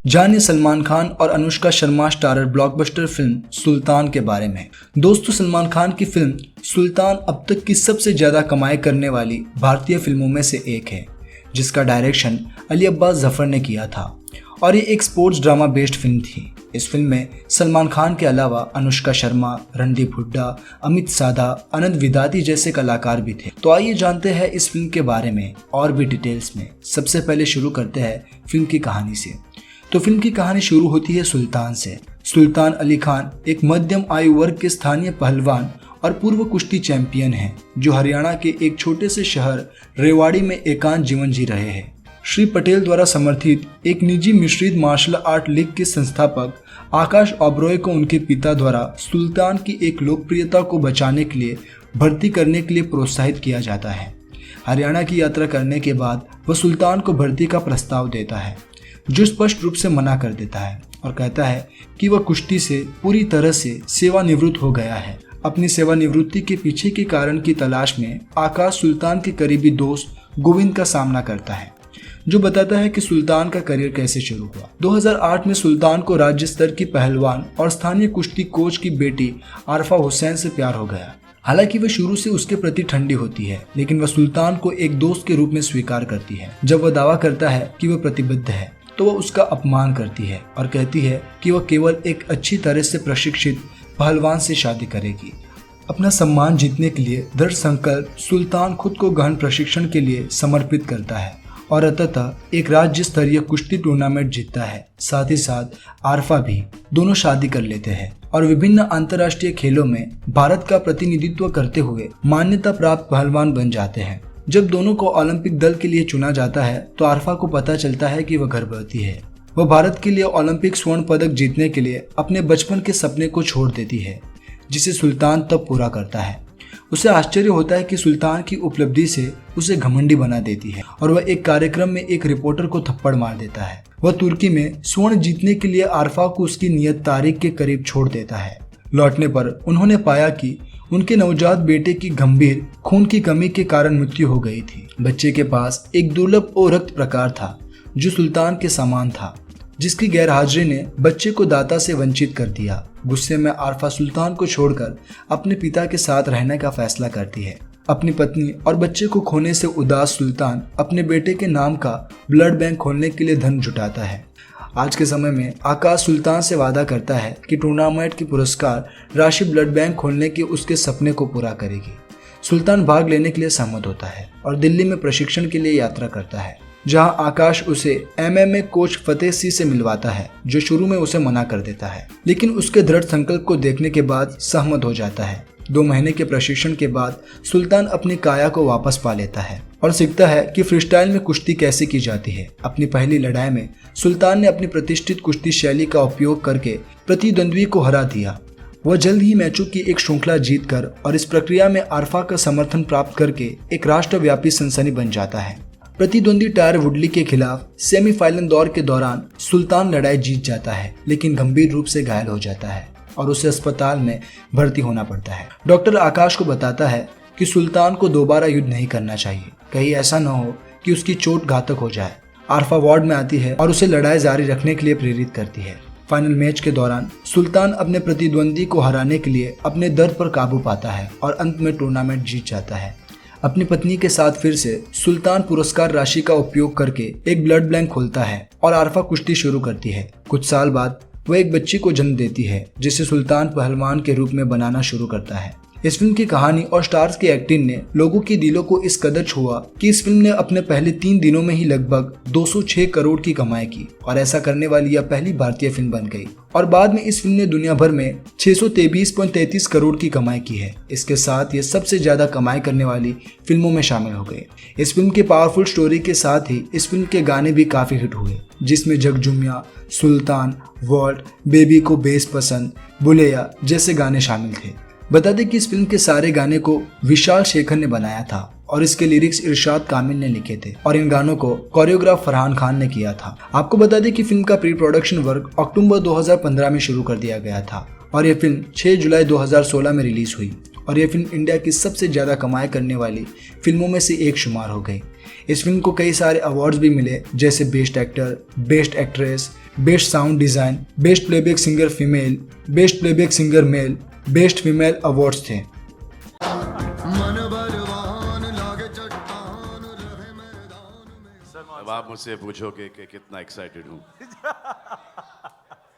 जानिए सलमान खान और Anushka Sharma starrer blockbuster film Sultan के बारे में। दोस्तों, सलमान खान की फिल्म सुल्तान अब तक की सबसे ज्यादा कमाई करने वाली भारतीय फिल्मों में से एक है, जिसका डायरेक्शन अली अब्बास जफर ने किया था और ये एक स्पोर्ट्स ड्रामा बेस्ड फिल्म थी। इस फिल्म में सलमान खान के अलावा अनुष्का शर्मा, रणदीप हुड्डा, अमित साधा, अनंत विदाती जैसे कलाकार भी थे। तो आइए जानते हैं इस फिल्म के बारे में और भी डिटेल्स में। सबसे पहले शुरू करते हैं फिल्म की कहानी से। तो फिल्म की कहानी शुरू होती है सुल्तान से। सुल्तान अली खान एक मध्यम आयु वर्ग के स्थानीय पहलवान और पूर्व कुश्ती चैंपियन हैं, जो हरियाणा के एक छोटे से शहर रेवाड़ी में एकांत जीवन जी रहे हैं। श्री पटेल द्वारा समर्थित एक निजी मिश्रित मार्शल आर्ट लीग के संस्थापक आकाश ओबरॉय को उनके पिता द्वारा सुल्तान की एक लोकप्रियता को बचाने के लिए भर्ती करने के लिए प्रोत्साहित किया जाता है। हरियाणा की यात्रा करने के बाद वह सुल्तान को भर्ती का प्रस्ताव देता है, जो स्पष्ट रूप से मना कर देता है और कहता है कि वह कुश्ती से पूरी तरह से सेवानिवृत्त हो गया है। अपनी सेवानिवृत्ति के पीछे के कारण की तलाश में आकाश सुल्तान के करीबी दोस्त गोविंद का सामना करता है, जो बताता है कि सुल्तान का करियर कैसे शुरू हुआ। 2008 में सुल्तान को राज्य स्तर की पहलवान और स्थानीय कुश्ती कोच की बेटी आरफा हुसैन से प्यार हो गया। हालांकि वह शुरू से उसके प्रति ठंडी होती है, लेकिन वह सुल्तान को एक दोस्त के रूप में स्वीकार करती है। जब वह दावा करता है कि वह प्रतिबद्ध है, तो वह उसका अपमान करती है और कहती है कि वह केवल एक अच्छी तरह से प्रशिक्षित पहलवान से शादी करेगी। अपना सम्मान जीतने के लिए दृढ़ संकल्प सुल्तान खुद को गहन प्रशिक्षण के लिए समर्पित करता है और अंततः एक राज्य स्तरीय कुश्ती टूर्नामेंट जीतता है। साथ ही साथ आरफा भी। दोनों शादी कर लेते हैं और विभिन्न अंतर्राष्ट्रीय खेलों में भारत का प्रतिनिधित्व करते हुए मान्यता प्राप्त पहलवान बन जाते हैं। जब दोनों को ओलंपिक दल के लिए चुना जाता है, तो आरफा को पता चलता है कि वह गर्भवती है। वह भारत के लिए ओलंपिक स्वर्ण पदक जीतने के लिए अपने बचपन के सपने को छोड़ देती है, जिसे सुल्तान तब पूरा करता है। उसे आश्चर्य होता है कि सुल्तान की उपलब्धि से उसे घमंडी बना देती है और वह एक कार्यक्रम में एक रिपोर्टर को थप्पड़ मार देता है। वह तुर्की में स्वर्ण जीतने के लिए आरफा को उसकी नियत तारीख के करीब छोड़ देता है। लौटने पर उन्होंने पाया कि उनके नवजात बेटे की गंभीर खून की कमी के कारण मृत्यु हो गई थी। बच्चे के पास एक दुर्लभ ओ रक्त प्रकार था, जो सुल्तान के समान था, जिसकी गैरहाजिरी ने बच्चे को दाता से वंचित कर दिया। गुस्से में आरफा सुल्तान को छोड़कर अपने पिता के साथ रहने का फैसला करती है। अपनी पत्नी और बच्चे को खोने से उदास सुल्तान अपने बेटे के नाम का ब्लड बैंक खोलने के लिए धन जुटाता है। आज के समय में आकाश सुल्तान से वादा करता है कि टूर्नामेंट की पुरस्कार राशि ब्लड बैंक खोलने के उसके सपने को पूरा करेगी। सुल्तान भाग लेने के लिए सहमत होता है और दिल्ली में प्रशिक्षण के लिए यात्रा करता है, जहां आकाश उसे MMA कोच फतेह सिंह से मिलवाता है, जो शुरू में उसे मना कर देता है, लेकिन उसके दृढ़ संकल्प को देखने के बाद सहमत हो जाता है। 2 महीने के प्रशिक्षण के बाद सुल्तान अपनी काया को वापस पा लेता है और सीखता है कि फ्रीस्टाइल में कुश्ती कैसे की जाती है। अपनी पहली लड़ाई में सुल्तान ने अपनी प्रतिष्ठित कुश्ती शैली का उपयोग करके प्रतिद्वंद्वी को हरा दिया। वह जल्द ही मैचों की एक श्रृंखला जीतकर और इस प्रक्रिया में आरफा का समर्थन प्राप्त करके एक राष्ट्रव्यापी सनसनी बन जाता है। प्रतिद्वंदी टायर वुडली के खिलाफ सेमीफाइनल दौर के दौरान सुल्तान लड़ाई जीत जाता है, लेकिन गंभीर रूप से घायल हो जाता है और उसे अस्पताल में भर्ती होना पड़ता है। डॉक्टर आकाश को बताता है कि सुल्तान को दोबारा युद्ध नहीं करना चाहिए, कहीं ऐसा न हो कि उसकी चोट घातक हो जाए। आरफा वार्ड में आती है और उसे लड़ाई जारी रखने के लिए प्रेरित करती है। फाइनल मैच के दौरान सुल्तान अपने प्रतिद्वंदी को हराने के लिए अपने दर्द पर काबू पाता है और अंत में टूर्नामेंट जीत जाता है। अपनी पत्नी के साथ फिर से सुल्तान पुरस्कार राशि का उपयोग करके एक ब्लड बैंक खोलता है और आरफा कुश्ती शुरू करती है। कुछ साल बाद वह एक बच्ची को जन्म देती है, जिसे सुल्तान पहलवान के रूप में बनाना शुरू करता है। इस फिल्म की कहानी और स्टार्स की एक्टिंग ने लोगों के दिलों को इस कदर छुआ कि इस फिल्म ने अपने पहले 3 दिनों में ही लगभग 206 करोड़ की कमाई की और ऐसा करने वाली यह पहली भारतीय फिल्म बन गई। और बाद में इस फिल्म ने दुनिया भर में 623.33 करोड़ की कमाई की है। इसके साथ ये सबसे ज्यादा कमाई करने वाली फिल्मों में शामिल हो गए। इस फिल्म के पावरफुल स्टोरी के साथ ही इस फिल्म के गाने भी काफी हिट हुए, जिसमें जगजुमिया, सुल्तान, वर्ल्ड, बेबी को बेस पसंद, बुलेया जैसे गाने शामिल थे। बता दें कि इस फिल्म के सारे गाने को विशाल शेखर ने बनाया था और इसके लिरिक्स इरशाद कामिल ने लिखे थे और इन गानों को कोरियोग्राफ फरहान खान ने किया था। आपको बता दें कि फिल्म का प्री प्रोडक्शन वर्क अक्टूबर 2015 में शुरू कर दिया गया था और यह फिल्म 6 जुलाई 2016 में रिलीज हुई और यह फिल्म इंडिया की सबसे ज्यादा कमाई करने वाली फिल्मों में से एक शुमार हो गई। इस फिल्म को कई सारे अवार्ड्स भी मिले, जैसे best actor, best actress, best sound design, best playback singer female, best playback singer male, best female awards थे। अब आप मुझसे पूछोगे कि कितना एक्साइटेड हूँ।